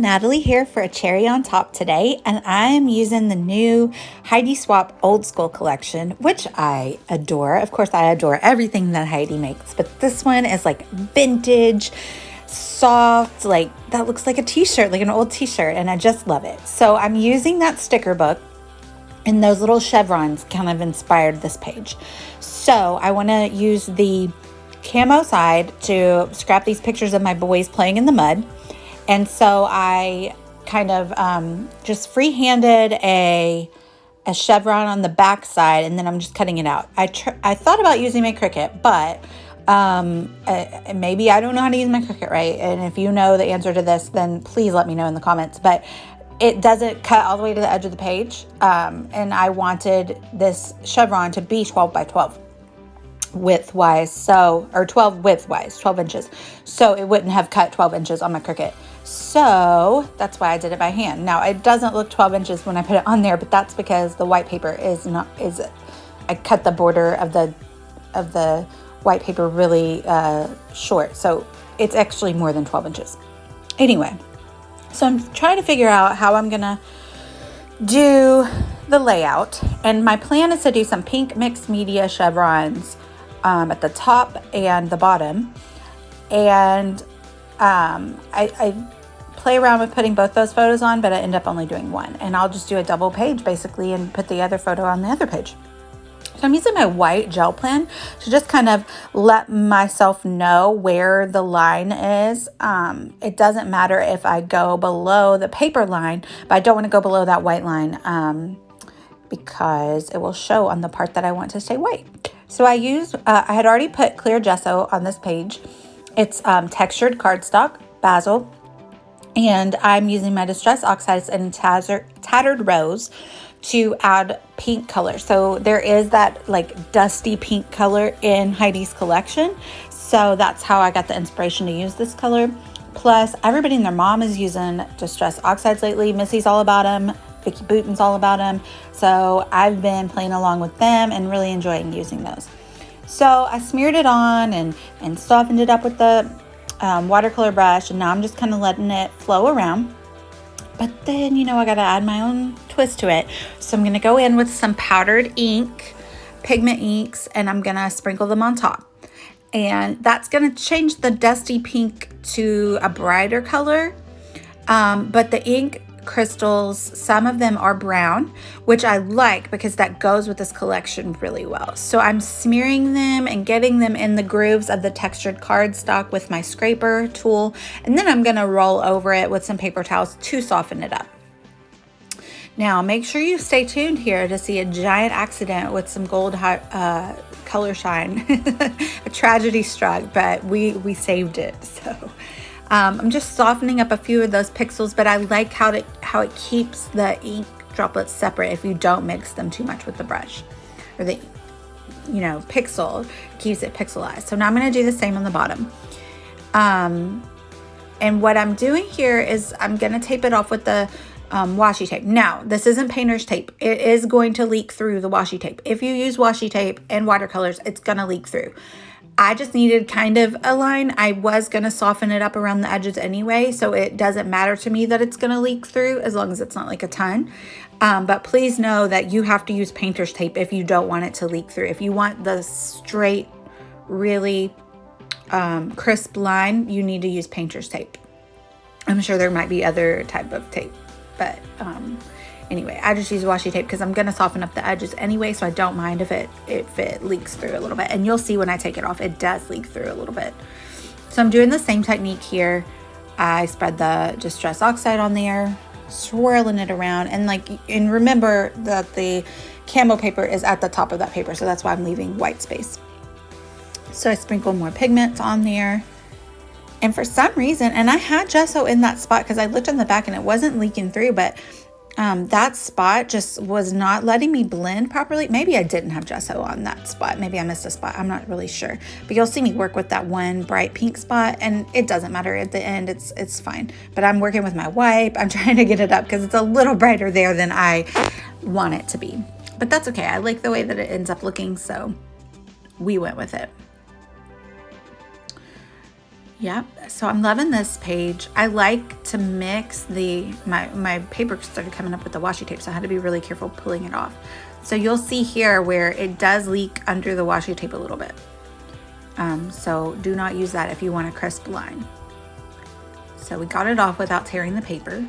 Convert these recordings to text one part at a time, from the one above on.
Natalie here for a cherry on top today, and I am using the new Heidi Swapp Old School collection, which I adore. Of course, I adore everything that Heidi makes, but this one is like vintage, soft, like that looks like a t-shirt, like an old t-shirt, and I just love it. So I'm using that sticker book, and those little chevrons kind of inspired this page. So I want to use the camo side to scrap these pictures of my boys playing in the mud. And so I kind of just free-handed a chevron on the back side, and then I'm just cutting it out. I thought about using my Cricut, but maybe I don't know how to use my Cricut right. And if you know the answer to this, then please let me know in the comments. But it doesn't cut all the way to the edge of the page. And I wanted this chevron to be 12 by 12. Width-wise, or 12 width-wise, 12 inches. So it wouldn't have cut 12 inches on my Cricut. So that's why I did it by hand. Now it doesn't look 12 inches when I put it on there, but that's because the white paper I cut the border of the white paper really short. So it's actually more than 12 inches. Anyway, so I'm trying to figure out how I'm gonna do the layout. And my plan is to do some pink mixed media chevrons at the top and the bottom, and I play around with putting both those photos on, but I end up only doing one, and I'll just do a double page basically and put the other photo on the other page. So I'm using my white gel pen to just kind of let myself know where the line is. It doesn't matter if I go below the paper line, but I don't want to go below that white line because it will show on the part that I want to stay white. So I had already put clear gesso on this page. It's textured cardstock, basil, and I'm using my Distress Oxides and Tattered Rose to add pink color. So there is that like dusty pink color in Heidi's collection. So that's how I got the inspiration to use this color. Plus, everybody and their mom is using Distress Oxides lately. Missy's all about them. Vicky Booten's all about them. So I've been playing along with them and really enjoying using those. So I smeared it on and softened it up with the watercolor brush, and now I'm just kind of letting it flow around. But then, I got to add my own twist to it. So I'm going to go in with some powdered ink, pigment inks, and I'm going to sprinkle them on top. And that's going to change the dusty pink to a brighter color. But the ink crystals, some of them are brown, which I like because that goes with this collection really well. So I'm smearing them and getting them in the grooves of the textured cardstock with my scraper tool, and then I'm going to roll over it with some paper towels to soften it up. Now make sure you stay tuned here to see a giant accident with some gold color shine. A tragedy struck, but we saved it. So I'm just softening up a few of those pixels, but I like how it keeps the ink droplets separate if you don't mix them too much with the brush, or the pixel keeps it pixelized. So now I'm going to do the same on the bottom. And what I'm doing here is I'm going to tape it off with the washi tape. Now, this isn't painter's tape. It is going to leak through the washi tape. If you use washi tape and watercolors, it's going to leak through. I just needed kind of a line. I was going to soften it up around the edges anyway, so it doesn't matter to me that it's going to leak through as long as it's not like a ton. But please know that you have to use painter's tape if you don't want it to leak through. If you want the straight, really crisp line, you need to use painter's tape. I'm sure there might be other type of tape, but anyway, I just use washi tape because I'm going to soften up the edges anyway, so I don't mind if it leaks through a little bit. And you'll see when I take it off, it does leak through a little bit. So I'm doing the same technique here. I spread the Distress Oxide on there, swirling it around, and remember that the camo paper is at the top of that paper, so that's why I'm leaving white space. So I sprinkle more pigments on there. And for some reason, and I had gesso in that spot because I looked in the back and it wasn't leaking through, but that spot just was not letting me blend properly. Maybe I didn't have gesso on that spot. Maybe I missed a spot. I'm not really sure. But you'll see me work with that one bright pink spot, and it doesn't matter at the end. It's fine. But I'm working with my wipe. I'm trying to get it up because it's a little brighter there than I want it to be. But that's okay. I like the way that it ends up looking, so we went with it. Yep, so I'm loving this page. I like to mix my paper started coming up with the washi tape, so I had to be really careful pulling it off. So you'll see here where it does leak under the washi tape a little bit. So do not use that if you want a crisp line. So we got it off without tearing the paper.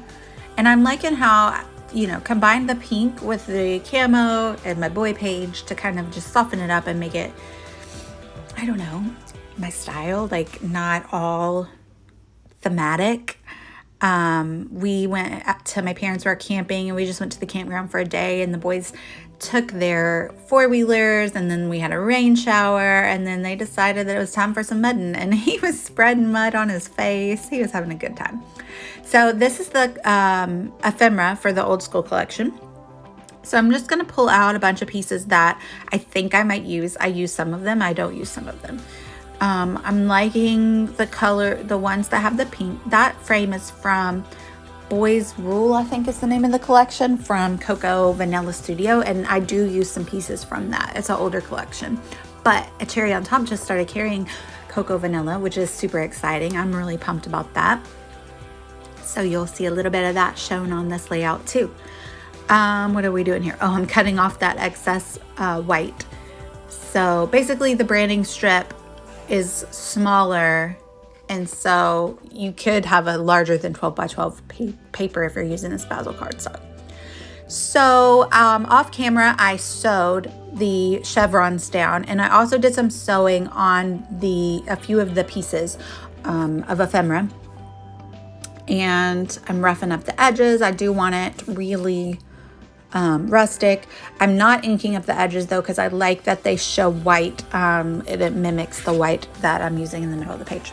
And I'm liking how, you know, combine the pink with the camo and my boy page to kind of just soften it up and make it, I don't know, my style, like not all thematic. We went up to, my parents were camping and we just went to the campground for a day, and the boys took their four-wheelers, and then we had a rain shower, and then they decided that it was time for some mudding, and he was spreading mud on his face. He was having a good time. So this is the ephemera for the old school collection. So I'm just going to pull out a bunch of pieces that I think I might use. I use some of them. I don't use some of them. I'm liking the color, the ones that have the pink. That frame is from Boys Rule, I think is the name of the collection, from Cocoa Vanilla Studio, and I do use some pieces from that. It's an older collection, but a cherry on top just started carrying Cocoa Vanilla, which is super exciting. I'm really pumped about that. So you'll see a little bit of that shown on this layout too. What are we doing here? Oh, I'm cutting off that excess white. So basically the branding strip is smaller, and so you could have a larger than 12 by 12 paper if you're using this Basil cardstock. So off camera, I sewed the chevrons down, and I also did some sewing on a few of the pieces of ephemera. And I'm roughing up the edges. I do want it really rustic. I'm not inking up the edges though, because I like that they show white. It mimics the white that I'm using in the middle of the page.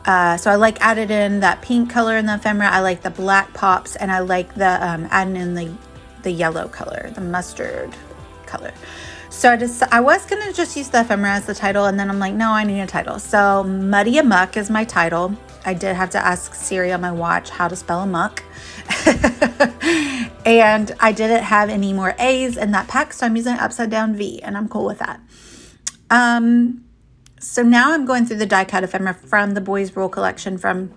So I like added in that pink color in the ephemera. I like the black pops, and I like the adding in the yellow color, the mustard color. So I was gonna just use the ephemera as the title, and then I'm like, no, I need a title. So Muddy Amok is my title. I did have to ask Siri on my watch how to spell amok. And I didn't have any more A's in that pack, so I'm using an upside down V, and I'm cool with that. So now I'm going through the die cut ephemera from the Boys Rule collection from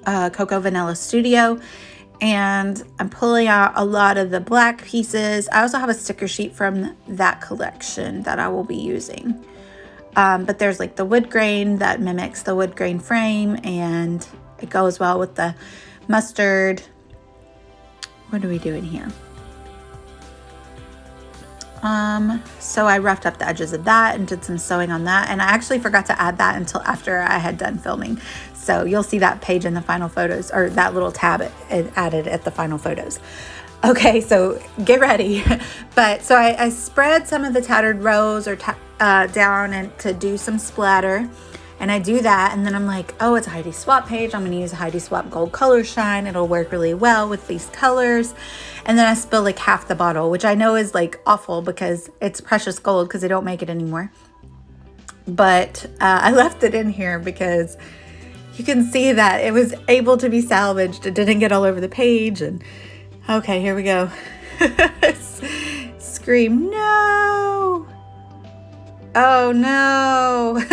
Cocoa Vanilla Studio, and I'm pulling out a lot of the black pieces. I also have a sticker sheet from that collection that I will be using. But there's like the wood grain that mimics the wood grain frame, and it goes well with the mustard. What are we doing here? So I roughed up the edges of that and did some sewing on that, and I actually forgot to add that until after I had done filming. So you'll see that page in the final photos, or that little tab added at the final photos. Okay, so get ready. But so I spread some of the tattered rows down and to do some splatter, and I do that, and then I'm like, oh, it's a Heidi Swap page. I'm gonna use a Heidi Swap Gold Color Shine. It'll work really well with these colors. And then I spill like half the bottle, which I know is like awful because it's precious gold because they don't make it anymore. But I left it in here because you can see that it was able to be salvaged. It didn't get all over the page. And okay, here we go. Scream, no. Oh no.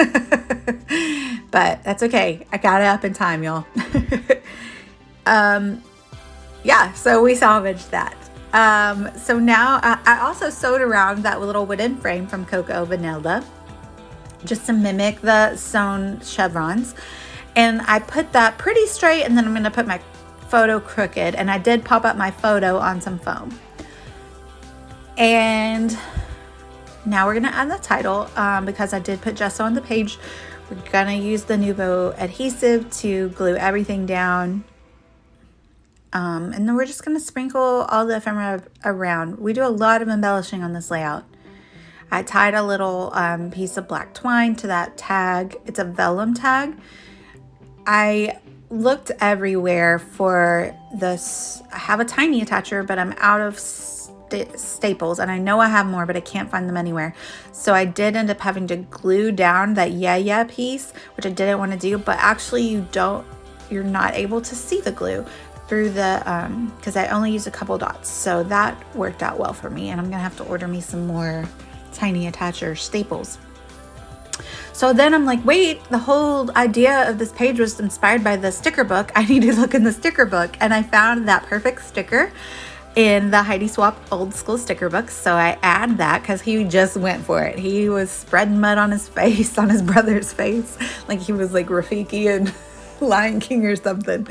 But that's okay. I got it up in time, y'all. Yeah, so we salvaged that. So now I also sewed around that little wooden frame from Cocoa Vanilla just to mimic the sewn chevrons. And I put that pretty straight, and then I'm going to put my photo crooked, and I did pop up my photo on some foam. And now we're going to add the title because I did put gesso on the page. We're going to use the Nuvo adhesive to glue everything down. And then we're just going to sprinkle all the ephemera around. We do a lot of embellishing on this layout. I tied a little piece of black twine to that tag. It's a vellum tag. I looked everywhere for this. I have a tiny attacher, but I'm out of staples, and I know I have more, but I can't find them anywhere. So I did end up having to glue down that yeah piece, which I didn't want to do, but actually you're not able to see the glue through the because I only used a couple dots, so that worked out well for me, and I'm gonna have to order me some more tiny attacher staples. So then I'm like, wait, the whole idea of this page was inspired by the sticker book. I need to look in the sticker book. And I found that perfect sticker in the Heidi Swap old school sticker book. So I add that because he just went for it. He was spreading mud on his face, on his brother's face, like he was like Rafiki and Lion King or something.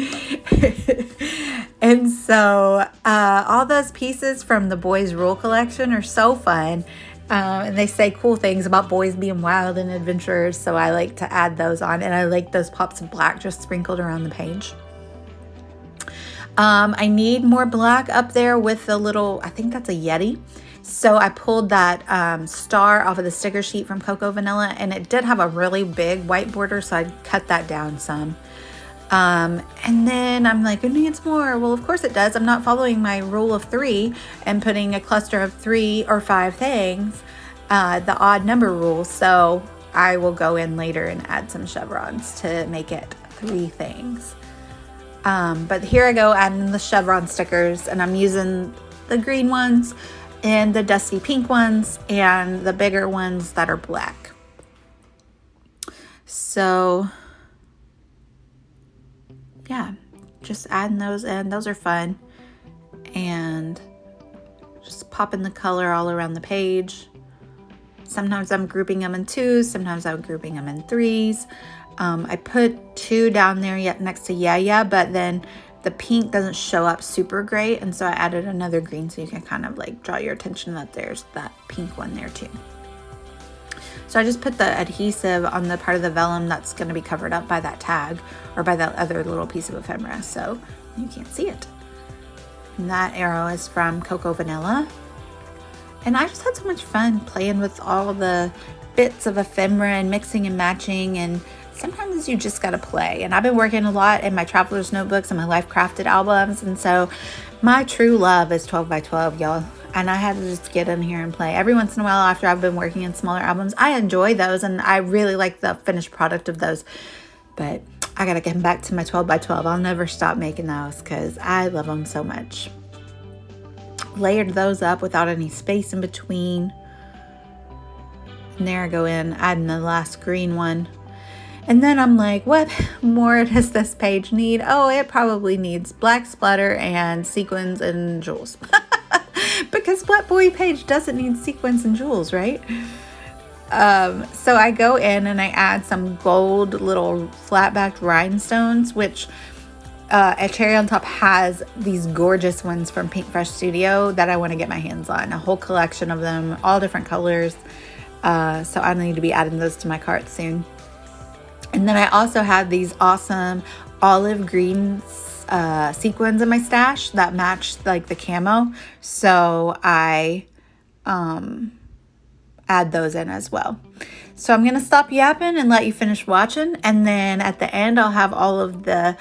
And so all those pieces from the Boys Rule collection are so fun. And they say cool things about boys being wild and adventurers. So I like to add those on. And I like those pops of black just sprinkled around the page. I need more black up there with the little, I think that's a Yeti. So I pulled that star off of the sticker sheet from Cocoa Vanilla, and it did have a really big white border, so I cut that down some. And then I'm like, it needs more. Well, of course it does. I'm not following my rule of 3 and putting a cluster of 3 or 5 things, the odd number rule. So I will go in later and add some chevrons to make it 3 things. But here I go adding the chevron stickers, and I'm using the green ones and the dusty pink ones and the bigger ones that are black. So yeah, just adding those in. Those are fun. And just popping the color all around the page. Sometimes I'm grouping them in 2s. Sometimes I'm grouping them in 3s. I put 2 down there yet next to Yeah, but then the pink doesn't show up super great. And so I added another green so you can kind of like draw your attention that there's that pink one there too. So I just put the adhesive on the part of the vellum that's going to be covered up by that tag or by that other little piece of ephemera, so you can't see it. And that arrow is from Cocoa Vanilla. And I just had so much fun playing with all the bits of ephemera and mixing and matching, and sometimes you just gotta play. And I've been working a lot in my traveler's notebooks and my life crafted albums, and so my true love is 12 by 12, y'all. And I had to just get in here and play. Every once in a while after I've been working in smaller albums, I enjoy those and I really like the finished product of those. But I gotta get back to my 12 by 12. I'll never stop making those because I love them so much. Layered those up without any space in between. And there I go in, adding the last green one. And then I'm like, what more does this page need? Oh, it probably needs black splatter and sequins and jewels. Because what boy page doesn't need sequins and jewels, right? So I go in and I add some gold little flat-backed rhinestones, which a Cherry on Top has these gorgeous ones from Pink Fresh Studio that I want to get my hands on. A whole collection of them, all different colors. So I need to be adding those to my cart soon. And then I also have these awesome olive green sequins in my stash that match like the camo. So I add those in as well. So I'm going to stop yapping and let you finish watching. And then at the end, I'll have all of the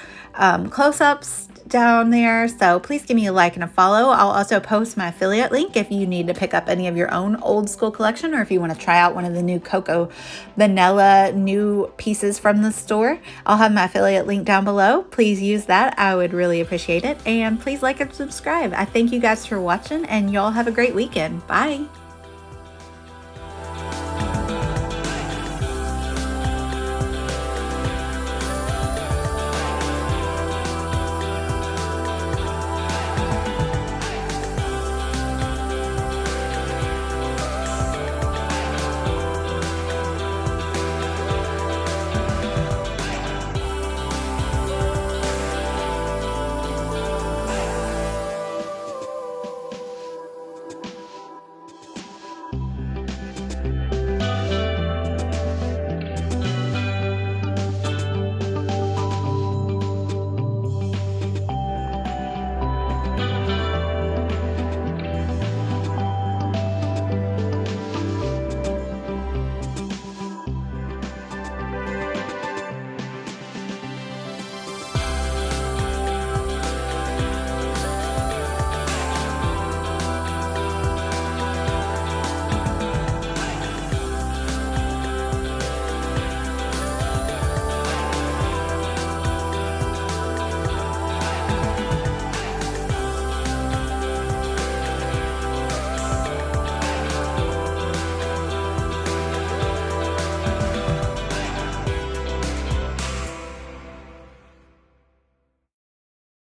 close-ups down there. So please give me a like and a follow. I'll also post my affiliate link if you need to pick up any of your own old school collection, or if you want to try out one of the new Cocoa Vanilla new pieces from the store. I'll have my affiliate link down below. Please use that. I would really appreciate it. And please like and subscribe. I thank you guys for watching, and y'all have a great weekend. Bye.